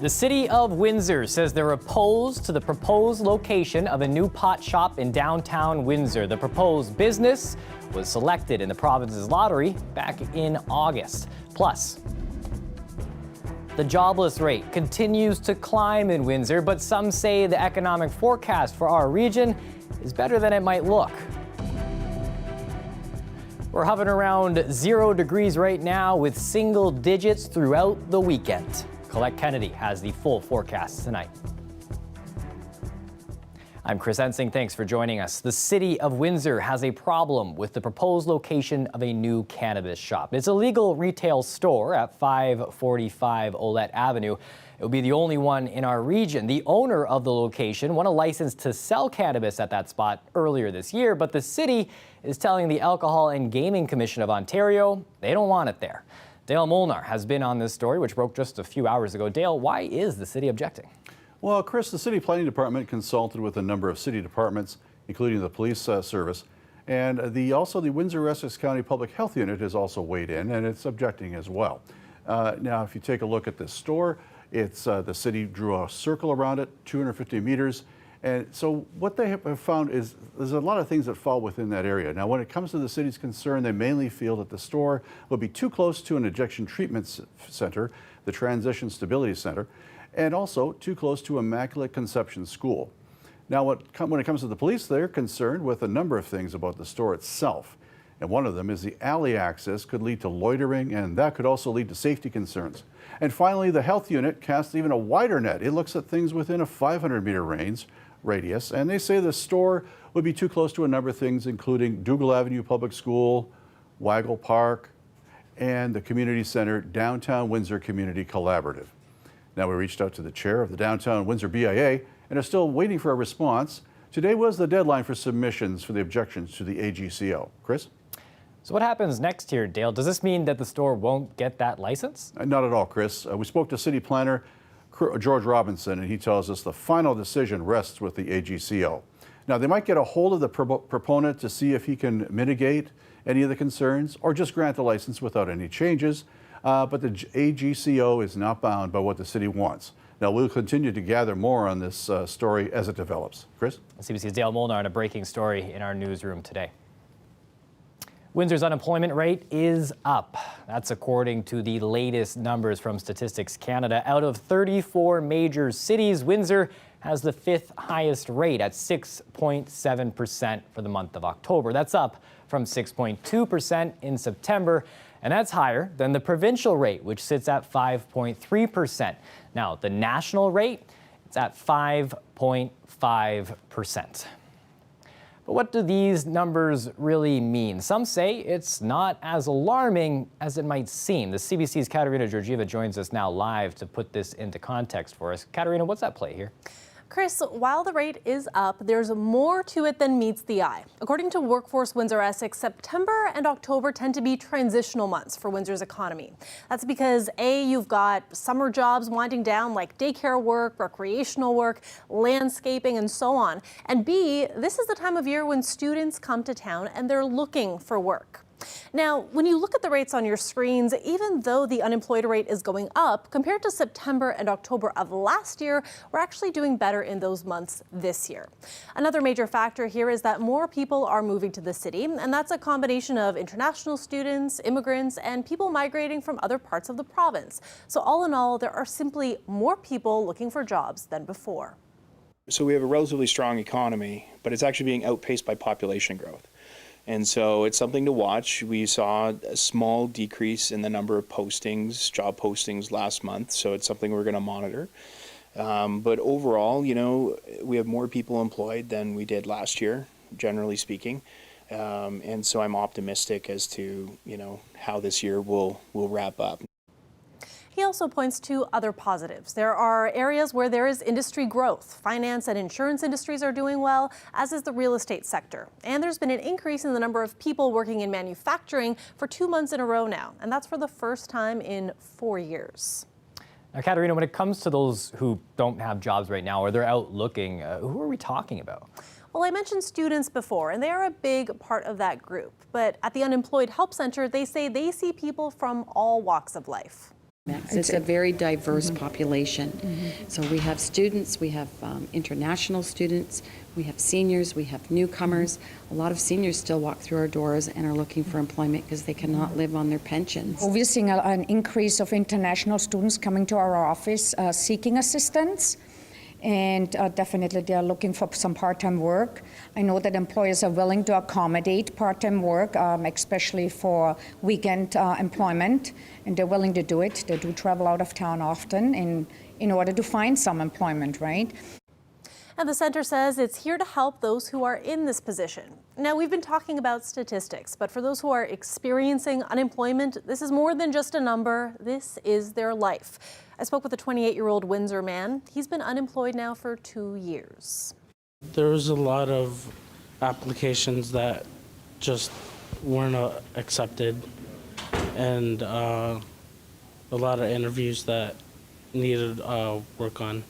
The city of Windsor says they're opposed to the proposed location of a new pot shop in downtown Windsor. The proposed business was selected in the province's lottery back in August. Plus, the jobless rate continues to climb in Windsor, but some say the economic forecast for our region is better than it might look. We're hovering around 0 degrees right now with single digits throughout the weekend. Colette Kennedy has the full forecast tonight. I'm Chris Ensing. Thanks for joining us. The city of Windsor has a problem with the proposed location of a new cannabis shop. It's a legal retail store at 545 Ouellette Avenue. It will be the only one in our region. The owner of the location won a license to sell cannabis at that spot earlier this year, but the city is telling the Alcohol and Gaming Commission of Ontario they don't want it there. Dale Molnar has been on this story, which broke just a few hours ago. Dale, why is the city objecting? Well, Chris, the city planning department consulted with a number of city departments, including the police service, and also the Windsor-Essex County Public Health Unit has also weighed in, and it's objecting as well. Now, if you take a look at this store, it's the city drew a circle around it, 250 meters. And so what they have found is there's a lot of things that fall within that area. Now, when it comes to the city's concern, they mainly feel that the store will be too close to an injection treatment center, the Transition Stability Center, and also too close to Immaculate Conception School. Now, when it comes to the police, they're concerned with a number of things about the store itself. And one of them is the alley access could lead to loitering, and that could also lead to safety concerns. And finally, the health unit casts even a wider net. It looks at things within a 500-meter radius, and they say the store would be too close to a number of things, including Dougal Avenue Public School, Waggle Park, and the community center, Downtown Windsor Community Collaborative. Now, we reached out to the chair of the Downtown Windsor BIA and are still waiting for a response. Today was the deadline for submissions for the objections to the AGCO. Chris? So what happens next here, Dale? Does this mean that the store won't get that license? Not at all, Chris. We spoke to city planner George Robinson, and he tells us the final decision rests with the AGCO. Now, they might get a hold of the proponent to see if he can mitigate any of the concerns or just grant the license without any changes, but the AGCO is not bound by what the city wants. Now, we'll continue to gather more on this story as it develops. Chris? CBC's Dale Molnar on a breaking story in our newsroom today. Windsor's unemployment rate is up. That's according to the latest numbers from Statistics Canada. Out of 34 major cities, Windsor has the 5th highest rate at 6.7% for the month of October. That's up from 6.2% in September, and that's higher than the provincial rate, which sits at 5.3%. Now, the national rate, it's at 5.5%. But what do these numbers really mean? Some say it's not as alarming as it might seem. The CBC's Katerina Georgieva joins us now live to put this into context for us. Katerina, what's at play here? Chris, while the rate is up, there's more to it than meets the eye. According to Workforce Windsor Essex, September and October tend to be transitional months for Windsor's economy. That's because A, you've got summer jobs winding down like daycare work, recreational work, landscaping, and so on. And B, this is the time of year when students come to town and they're looking for work. Now, when you look at the rates on your screens, even though the unemployed rate is going up, compared to September and October of last year, we're actually doing better in those months this year. Another major factor here is that more people are moving to the city, and that's a combination of international students, immigrants, and people migrating from other parts of the province. So all in all, there are simply more people looking for jobs than before. So we have a relatively strong economy, but it's actually being outpaced by population growth. And so it's something to watch. We saw a small decrease in the number of postings, job postings last month, so it's something we're going to monitor. But overall, you know, we have more people employed than we did last year, generally speaking. And so I'm optimistic as to, you know, how this year will wrap up. He also points to other positives. There are areas where there is industry growth. Finance and insurance industries are doing well, as is the real estate sector. And there's been an increase in the number of people working in manufacturing for 2 months in a row now. And that's for the first time in 4 years. Now, Katerina, when it comes to those who don't have jobs right now or they're out looking, who are we talking about? Well, I mentioned students before, and they are a big part of that group. But at the Unemployed Help Center, they say they see people from all walks of life. It's a very diverse population. So we have students, we have international students, we have seniors, we have newcomers. A lot of seniors still walk through our doors and are looking for employment because they cannot live on their pensions. We're seeing an increase of international students coming to our office seeking assistance. And definitely they are looking for some part-time work. I know that employers are willing to accommodate part-time work, especially for weekend employment, and they're willing to do it. They do travel out of town often in order to find some employment, right? And the center says it's here to help those who are in this position. Now, we've been talking about statistics, but for those who are experiencing unemployment, this is more than just a number. This is their life. I spoke with a 28-year-old Windsor man. He's been unemployed now for 2 years. There was a lot of applications that just weren't accepted, and a lot of interviews that needed work on.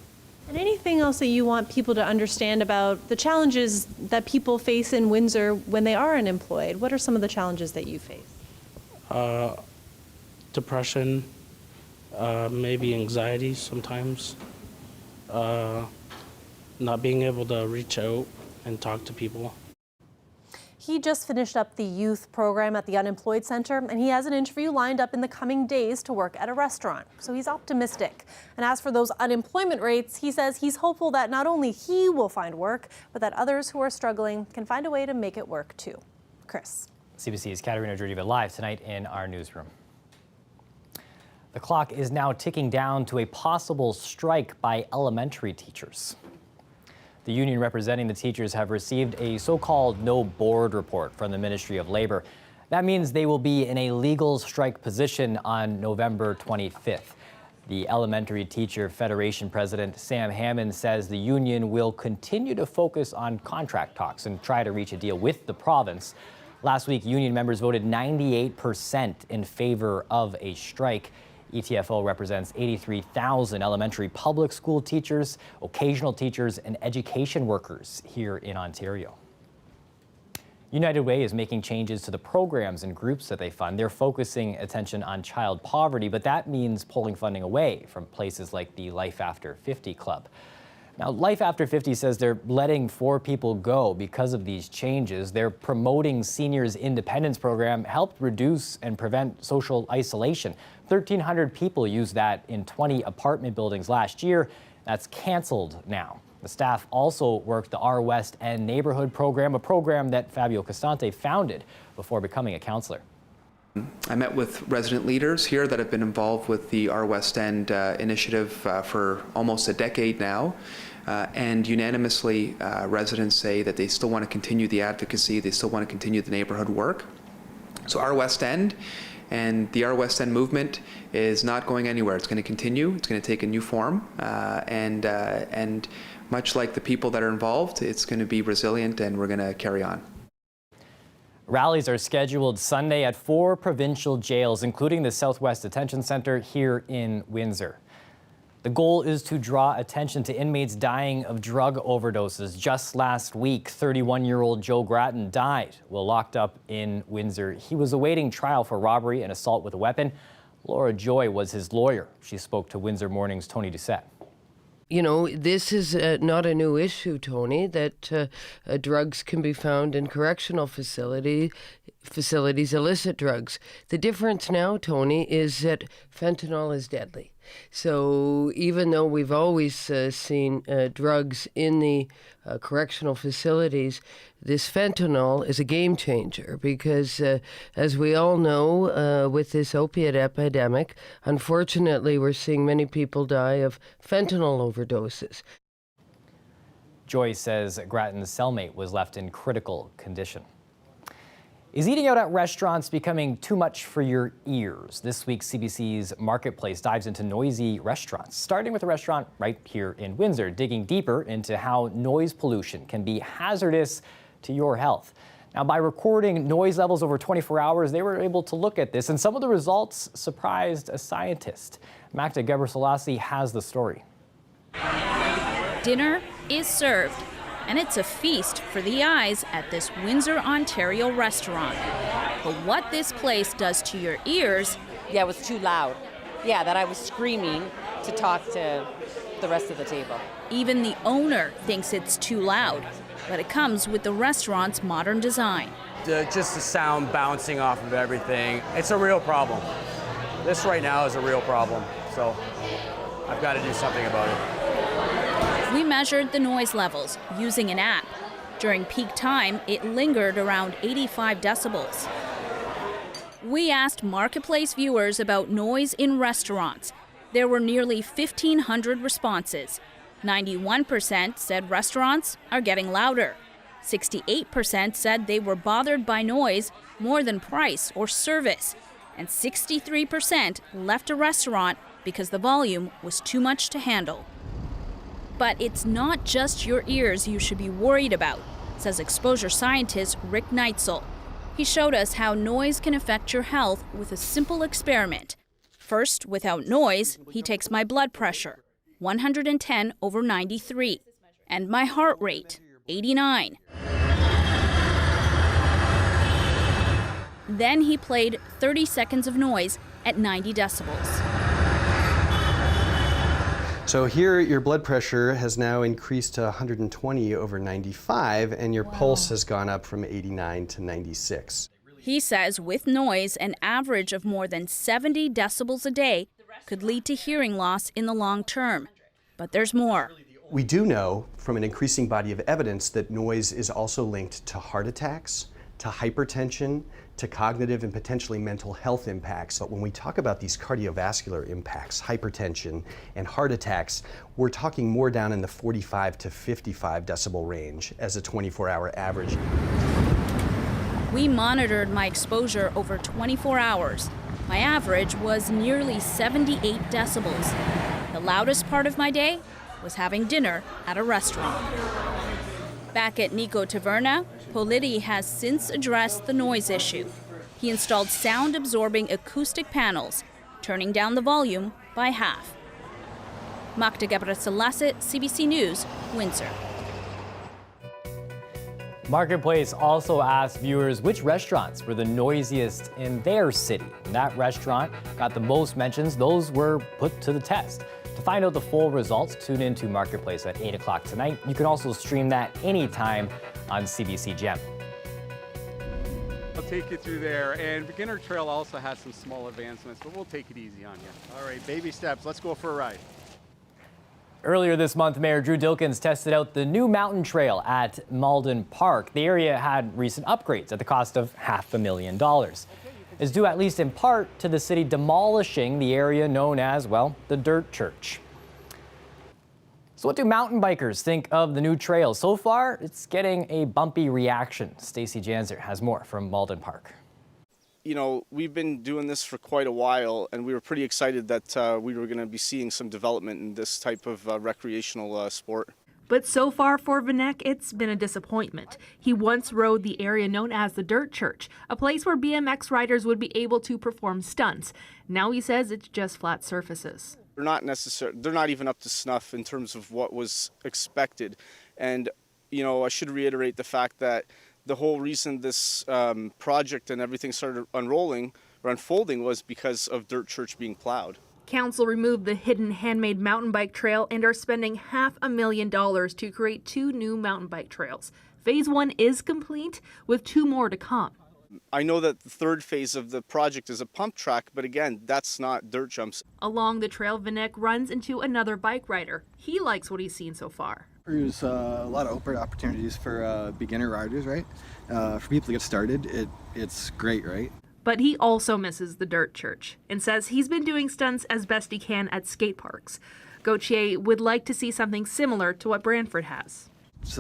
And anything else that you want people to understand about the challenges that people face in Windsor when they are unemployed? What are some of the challenges that you face? Depression, maybe anxiety sometimes, not being able to reach out and talk to people. He just finished up the youth program at the Unemployed Center, and he has an interview lined up in the coming days to work at a restaurant. So he's optimistic. And as for those unemployment rates, he says he's hopeful that not only he will find work, but that others who are struggling can find a way to make it work too. Chris. CBC's Katerina Georgieva live tonight in our newsroom. The clock is now ticking down to a possible strike by elementary teachers. The union representing the teachers have received a so-called no board report from the Ministry of Labor. That means they will be in a legal strike position on November 25th. The Elementary Teacher Federation President Sam Hammond says the union will continue to focus on contract talks and try to reach a deal with the province. Last week, union members voted 98% in favor of a strike. ETFO represents 83,000 elementary public school teachers, occasional teachers, and education workers here in Ontario. United Way is making changes to the programs and groups that they fund. They're focusing attention on child poverty, but that means pulling funding away from places like the Life After 50 Club. Now, Life After 50 says they're letting 4 people go because of these changes. Their Promoting Seniors Independence program helped reduce and prevent social isolation. 1,300 people used that in 20 apartment buildings last year. That's canceled now. The staff also worked the R West End neighborhood program, a program that Fabio Costante founded before becoming a counselor. I met with resident leaders here that have been involved with the R West End initiative for almost a decade now. And unanimously, residents say that they still want to continue the advocacy, they still want to continue the neighborhood work. So our West End and the Our West End movement is not going anywhere. It's going to continue. It's going to take a new form, and much like the people that are involved, it's going to be resilient, and we're going to carry on. Rallies are scheduled Sunday at 4 provincial jails, including the Southwest Detention Center here in Windsor. The goal is to draw attention to inmates dying of drug overdoses. Just last week, 31-year-old Joe Gratton died while locked up in Windsor. He was awaiting trial for robbery and assault with a weapon. Laura Joy was his lawyer. She spoke to Windsor Morning's Tony Doucette. You know, this is not a new issue, Tony, that drugs can be found in correctional facilities, illicit drugs. The difference now, Tony, is that fentanyl is deadly. So even though we've always seen drugs in the correctional facilities, this fentanyl is a game changer because, as we all know, with this opiate epidemic, unfortunately, we're seeing many people die of fentanyl overdoses. Joy says Gratton's cellmate was left in critical condition. Is eating out at restaurants becoming too much for your ears? This week, CBC's Marketplace dives into noisy restaurants, starting with a restaurant right here in Windsor, digging deeper into how noise pollution can be hazardous to your health. Now, by recording noise levels over 24 hours, they were able to look at this, and some of the results surprised a scientist. Magda Gebrselassie has the story. Dinner is served, and it's a feast for the eyes at this Windsor, Ontario restaurant. But what this place does to your ears... Yeah, it was too loud. yeah, that I was screaming to talk to the rest of the table. Even the owner thinks it's too loud, but it comes with the restaurant's modern design. Just the sound bouncing off of everything. It's a real problem. This right now is a real problem, so I've got to do something about it. We measured the noise levels using an app. During peak time, it lingered around 85 decibels. We asked Marketplace viewers about noise in restaurants. There were nearly 1,500 responses. 91% said restaurants are getting louder. 68% said they were bothered by noise more than price or service. And 63% left a restaurant because the volume was too much to handle. But it's not just your ears you should be worried about, says exposure scientist Rick Neitzel. He showed us how noise can affect your health with a simple experiment. First, without noise, he takes my blood pressure, 110/93, and my heart rate, 89. Then he played 30 seconds of noise at 90 decibels. So here your blood pressure has now increased to 120/95 and your pulse has gone up from 89 to 96. He says with noise, an average of more than 70 decibels a day could lead to hearing loss in the long term. But there's more. We do know from an increasing body of evidence that noise is also linked to heart attacks, to hypertension, to cognitive and potentially mental health impacts. But when we talk about these cardiovascular impacts, hypertension and heart attacks, we're talking more down in the 45 to 55 decibel range as a 24-hour average. We monitored my exposure over 24 hours. My average was nearly 78 decibels. The loudest part of my day was having dinner at a restaurant. Back at Nico Taverna, Politi has since addressed the noise issue. He installed sound-absorbing acoustic panels, turning down the volume by half. Magda Gebrselassie, CBC News, Windsor. Marketplace also asked viewers which restaurants were the noisiest in their city. And that restaurant got the most mentions. Those were put to the test. To find out the full results, tune in to Marketplace at 8 o'clock tonight. You can also stream that anytime on CBC Gem. I'll take you through there, and Beginner Trail also has some small advancements, but we'll take it easy on you. All right, baby steps. Let's go for a ride. Earlier this month, Mayor Drew Dilkens tested out the new mountain trail at Malden Park. The area had recent upgrades at the cost of $500,000. It's due at least in part to the city demolishing the area known as, well, the Dirt Church. So what do mountain bikers think of the new trail? So far, it's getting a bumpy reaction. Stacey Janzer has more from Malden Park. You know, we've been doing this for quite a while, and we were pretty excited that we were going to be seeing some development in this type of recreational sport. But so far for Vanek, it's been a disappointment. He once rode the area known as the Dirt Church, a place where BMX riders would be able to perform stunts. Now he says it's just flat surfaces. They're not even up to snuff in terms of what was expected. And, you know, I should reiterate the fact that the whole reason this project and everything started unfolding was because of Dirt Church being plowed. Council removed the hidden handmade mountain bike trail and are spending $500,000 to create 2 new mountain bike trails. Phase 1 is complete, with 2 more to come. I know that the 3rd phase of the project is a pump track, but again, that's not dirt jumps. Along the trail, Vanek runs into another bike rider. He likes what he's seen so far. There's a lot of open opportunities for beginner riders, right? For people to get started, it's great, right? But he also misses the Dirt Church and says he's been doing stunts as best he can at skate parks. Gauthier would like to see something similar to what Brantford has. It's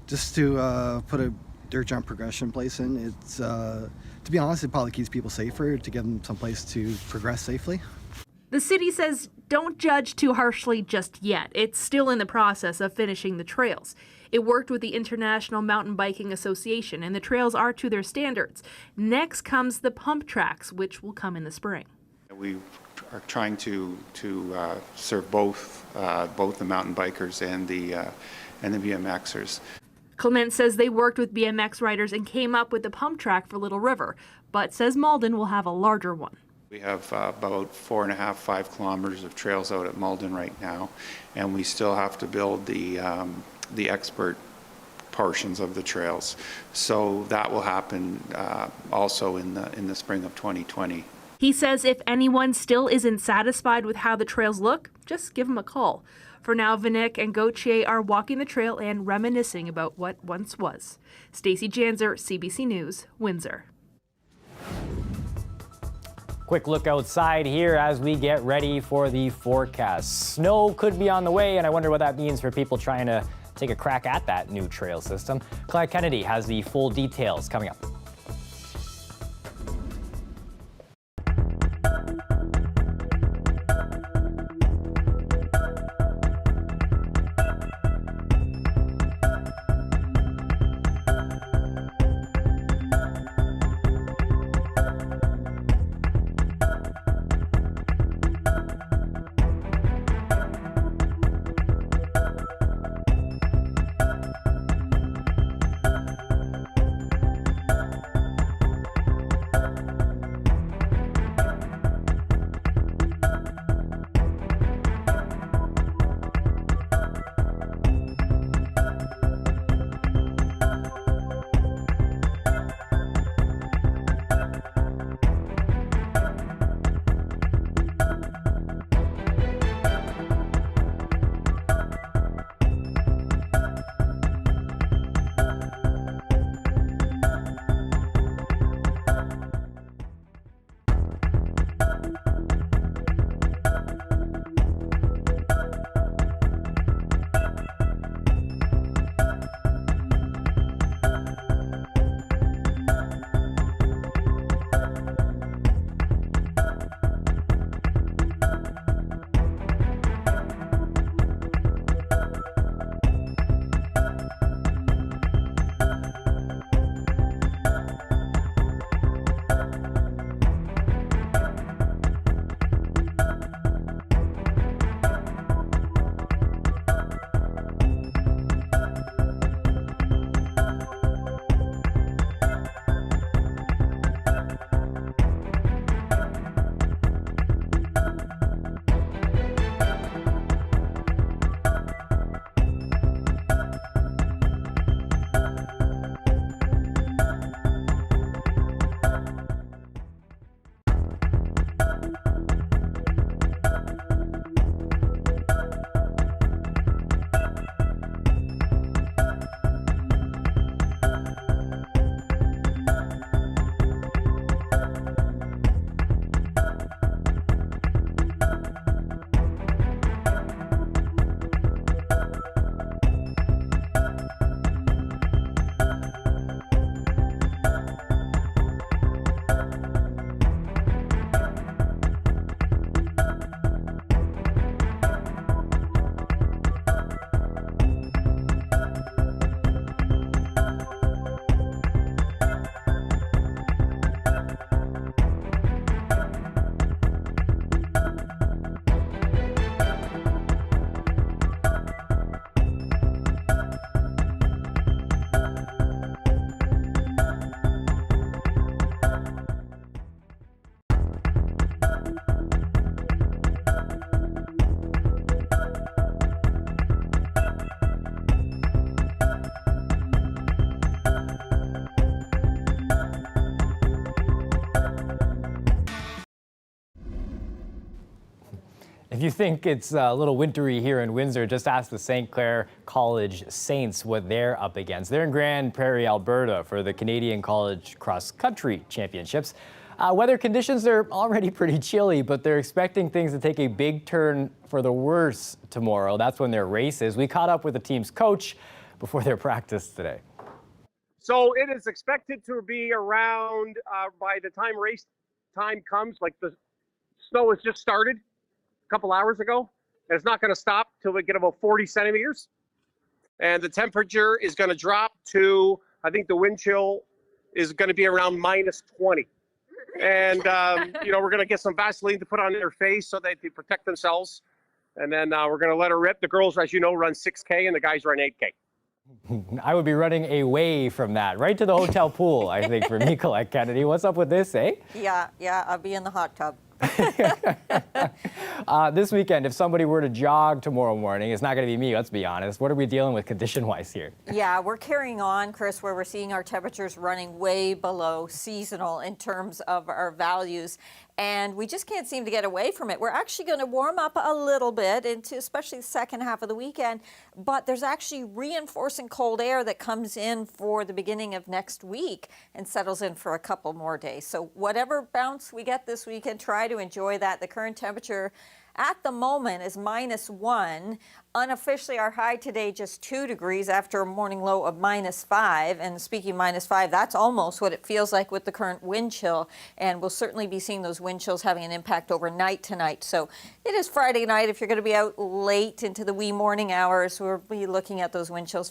just to put a dirt jump progression place in. It's to be honest, it probably keeps people safer to give them someplace to progress safely. The city says don't judge too harshly just yet. It's still in the process of finishing the trails. It worked with the International Mountain Biking Association, and the trails are to their standards. Next comes the pump tracks, which will come in the spring. We are trying to serve both the mountain bikers and the BMXers. Clement says they worked with BMX riders and came up with the pump track for Little River, but says Malden will have a larger one. We have about 4.5, 5 kilometers of trails out at Malden right now, and we still have to build the expert portions of the trails. So that will happen also in the spring of 2020. He says if anyone still isn't satisfied with how the trails look, just give him a call. For now, Vinick and Gauthier are walking the trail and reminiscing about what once was. Stacey Janzer, CBC News, Windsor. Quick look outside here as we get ready for the forecast. Snow could be on the way, and I wonder what that means for people trying to take a crack at that new trail system. Claire Kennedy has the full details coming up. If you think it's a little wintry here in Windsor, just ask the St. Clair College Saints what they're up against. They're in Grand Prairie, Alberta for the Canadian College Cross Country Championships. Weather conditions are already pretty chilly, but they're expecting things to take a big turn for the worse tomorrow. That's when their race is. We caught up with the team's coach before their practice today. So it is expected to be around, by the time race time comes, like the snow has just started a couple hours ago, and it's not going to stop till we get about 40 centimeters. And the temperature is going to drop to, I think the wind chill is going to be around minus 20. And, we're going to get some Vaseline to put on their face so that they protect themselves. And then we're going to let her rip. The girls, as you know, run 6K and the guys run 8K. I would be running away from that, right to the hotel pool, I think, for me, Colette Kennedy. What's up with this, eh? Yeah, I'll be in the hot tub. This weekend, if somebody were to jog tomorrow morning, it's not going to be me, let's be honest. What are we dealing with condition-wise here? Yeah, we're carrying on, Chris, where we're seeing our temperatures running way below seasonal in terms of our values. And we just can't seem to get away from it. We're actually going to warm up a little bit into especially the second half of the weekend, but there's actually reinforcing cold air that comes in for the beginning of next week and settles in for a couple more days. So whatever bounce we get this weekend, try to enjoy that. The current temperature at the moment is -1. Unofficially, our high today just 2 degrees after a morning low of -5. And speaking of -5, that's almost what it feels like with the current wind chill. And we'll certainly be seeing those wind chills having an impact overnight tonight. So it is Friday night. If you're going to be out late into the wee morning hours, we'll be looking at those wind chills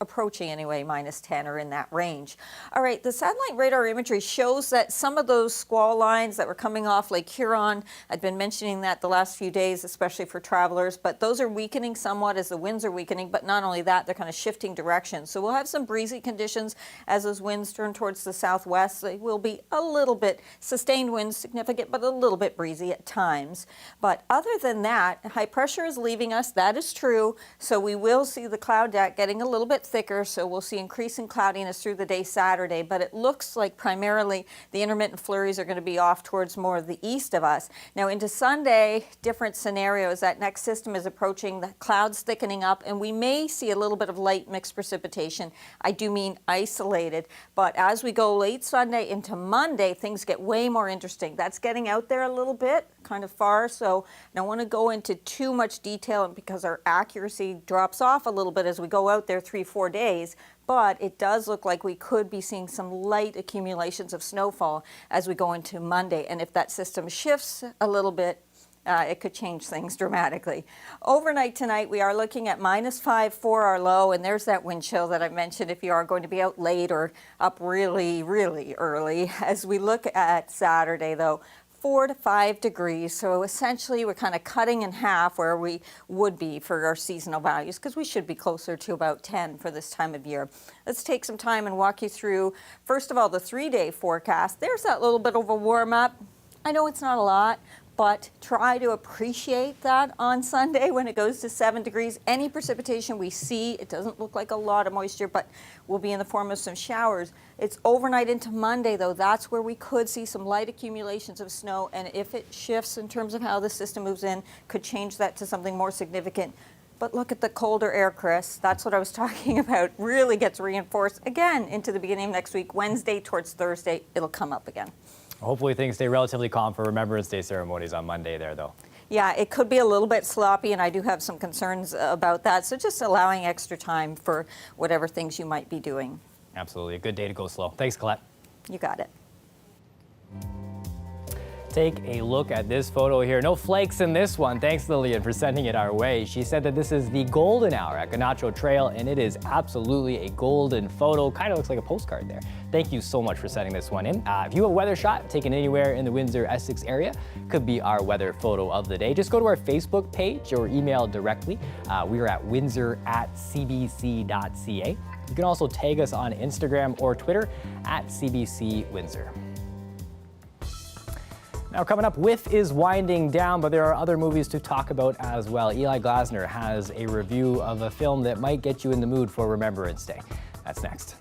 approaching anyway, -10 or in that range. All right, the satellite radar imagery shows that some of those squall lines that were coming off Lake Huron, I've been mentioning that the last few days, especially for travelers, but those are weakening somewhat as the winds are weakening, but not only that, they're kind of shifting direction. So we'll have some breezy conditions as those winds turn towards the southwest. They will be a little bit sustained winds, significant, but a little bit breezy at times. But other than that, high pressure is leaving us. That is true. So we will see the cloud deck getting a little bit thicker, so we'll see increasing cloudiness through the day Saturday, but it looks like primarily the intermittent flurries are going to be off towards more of the east of us. Now into Sunday, different scenarios. That next system is approaching, the clouds thickening up, and we may see a little bit of light mixed precipitation. I do mean isolated, but as we go late Sunday into Monday, things get way more interesting. That's getting out there a little bit, kind of far, so I don't want to go into too much detail because our accuracy drops off a little bit as we go out there 3-4 days, but it does look like we could be seeing some light accumulations of snowfall as we go into Monday. And if that system shifts a little bit, it could change things dramatically. Overnight tonight, we are looking at -5 for our low, and there's that wind chill that I mentioned if you are going to be out late or up really, really early. As we look at Saturday, though, 4 to 5 degrees. So essentially we're kind of cutting in half where we would be for our seasonal values, because we should be closer to about 10 for this time of year. Let's take some time and walk you through, first of all, the 3-day forecast. There's that little bit of a warm up. I know it's not a lot, but try to appreciate that on Sunday when it goes to 7 degrees. Any precipitation we see, it doesn't look like a lot of moisture, but will be in the form of some showers. It's overnight into Monday, though. That's where we could see some light accumulations of snow, and if it shifts in terms of how the system moves in, could change that to something more significant. But look at the colder air, Chris. That's what I was talking about. Really gets reinforced again into the beginning of next week. Wednesday towards Thursday, it'll come up again. Hopefully things stay relatively calm for Remembrance Day ceremonies on Monday there, though. Yeah, it could be a little bit sloppy, and I do have some concerns about that. So just allowing extra time for whatever things you might be doing. Absolutely. A good day to go slow. Thanks, Colette. You got it. Take a look at this photo here. No flakes in this one. Thanks, Lillian, for sending it our way. She said that this is the golden hour at Ganacho Trail, and it is absolutely a golden photo. Kind of looks like a postcard there. Thank you so much for sending this one in. If you have a weather shot taken anywhere in the Windsor, Essex area, could be our weather photo of the day. Just go to our Facebook page or email directly. We are at windsor@cbc.ca. You can also tag us on Instagram or Twitter at CBC Windsor. Now coming up, With is winding down, but there are other movies to talk about as well. Eli Glasner has a review of a film that might get you in the mood for Remembrance Day. That's next.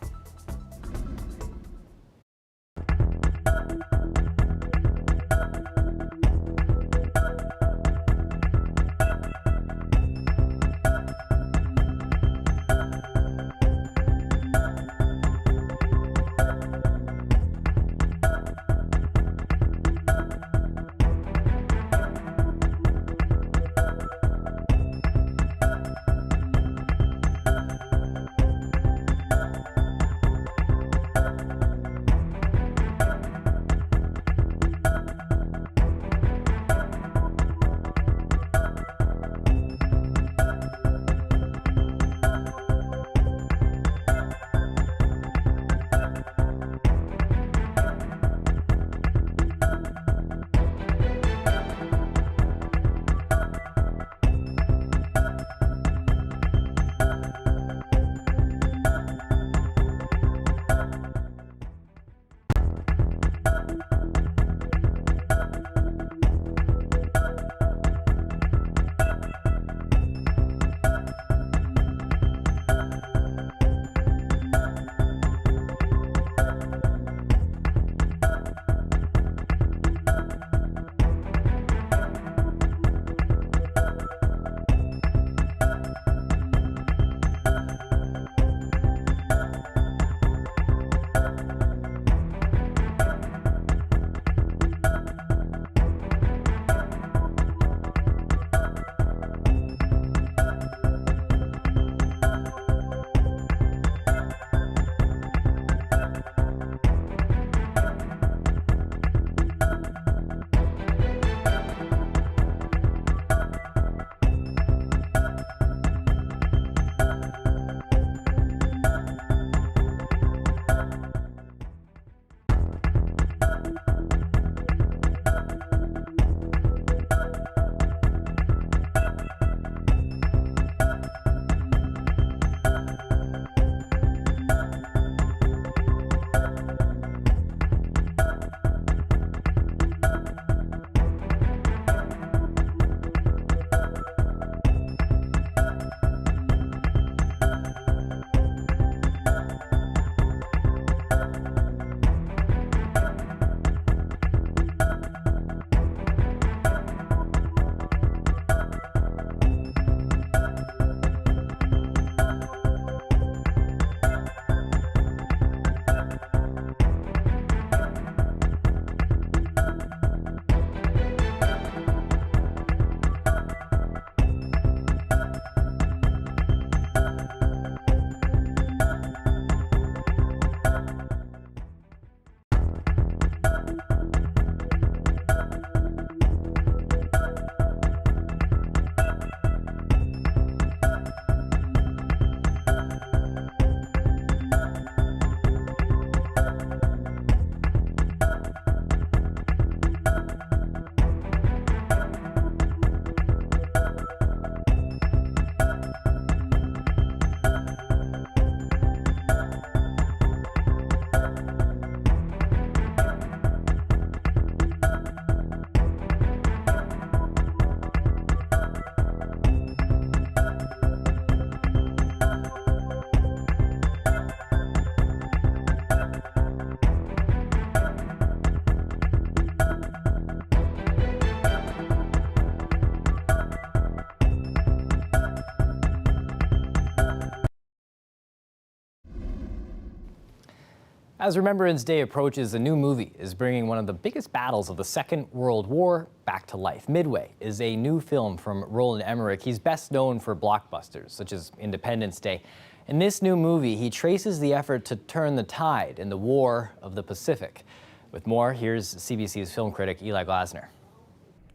As Remembrance Day approaches, a new movie is bringing one of the biggest battles of the Second World War back to life. Midway is a new film from Roland Emmerich. He's best known for blockbusters such as Independence Day. In this new movie, he traces the effort to turn the tide in the War of the Pacific. With more, here's CBC's film critic Eli Glasner.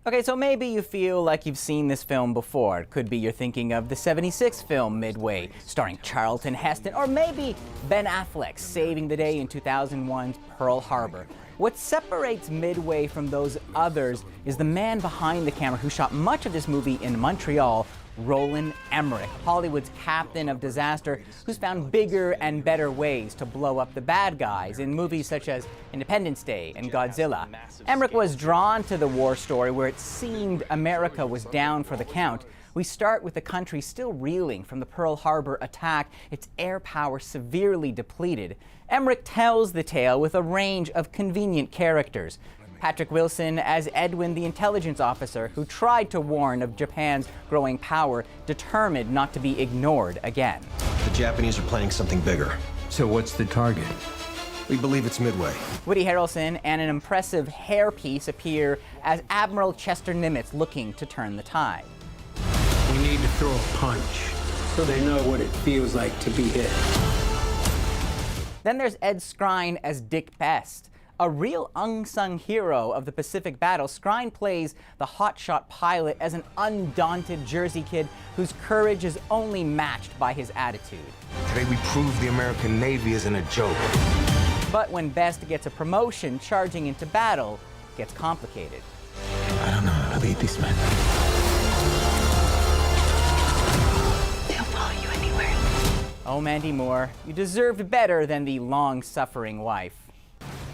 Okay, so maybe you feel like you've seen this film before. It could be you're thinking of the '76 film Midway, starring Charlton Heston, or maybe Ben Affleck saving the day in 2001's Pearl Harbor. What separates Midway from those others is the man behind the camera who shot much of this movie in Montreal, Roland Emmerich, Hollywood's captain of disaster, who's found bigger and better ways to blow up the bad guys in movies such as Independence Day and Godzilla. Emmerich was drawn to the war story where it seemed America was down for the count. We start with the country still reeling from the Pearl Harbor attack, its air power severely depleted. Emmerich tells the tale with a range of convenient characters. Patrick Wilson as Edwin, the intelligence officer who tried to warn of Japan's growing power, determined not to be ignored again. The Japanese are planning something bigger. So what's the target? We believe it's Midway. Woody Harrelson and an impressive hairpiece appear as Admiral Chester Nimitz looking to turn the tide. We need to throw a punch so they know what it feels like to be hit. Then there's Ed Skrein as Dick Best. A real unsung hero of the Pacific battle, Skrein plays the hotshot pilot as an undaunted Jersey kid whose courage is only matched by his attitude. Today we prove the American Navy isn't a joke. But when Best gets a promotion, charging into battle gets complicated. I don't know how to lead these men. They'll follow you anywhere. Oh, Mandy Moore, you deserved better than the long-suffering wife.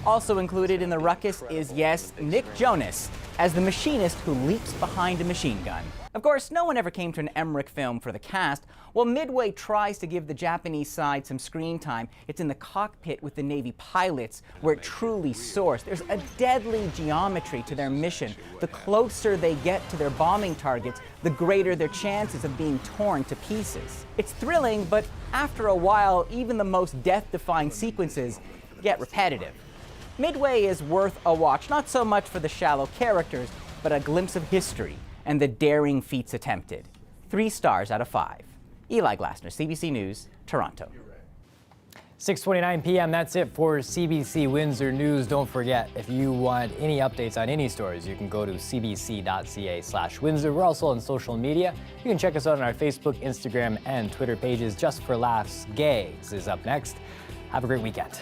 Also included in the ruckus is, yes, Nick Jonas as the machinist who leaps behind a machine gun. Of course, no one ever came to an Emmerich film for the cast. While Midway tries to give the Japanese side some screen time, it's in the cockpit with the Navy pilots where it truly soars. There's a deadly geometry to their mission. The closer they get to their bombing targets, the greater their chances of being torn to pieces. It's thrilling, but after a while, even the most death-defying sequences get repetitive. Midway is worth a watch, not so much for the shallow characters, but a glimpse of history and the daring feats attempted. 3 stars out of 5. Eli Glasner, CBC News, Toronto. 6:29 p.m. That's it for CBC Windsor News. Don't forget, if you want any updates on any stories, you can go to cbc.ca/Windsor. We're also on social media. You can check us out on our Facebook, Instagram, and Twitter pages. Just for Laughs, Gays is up next. Have a great weekend.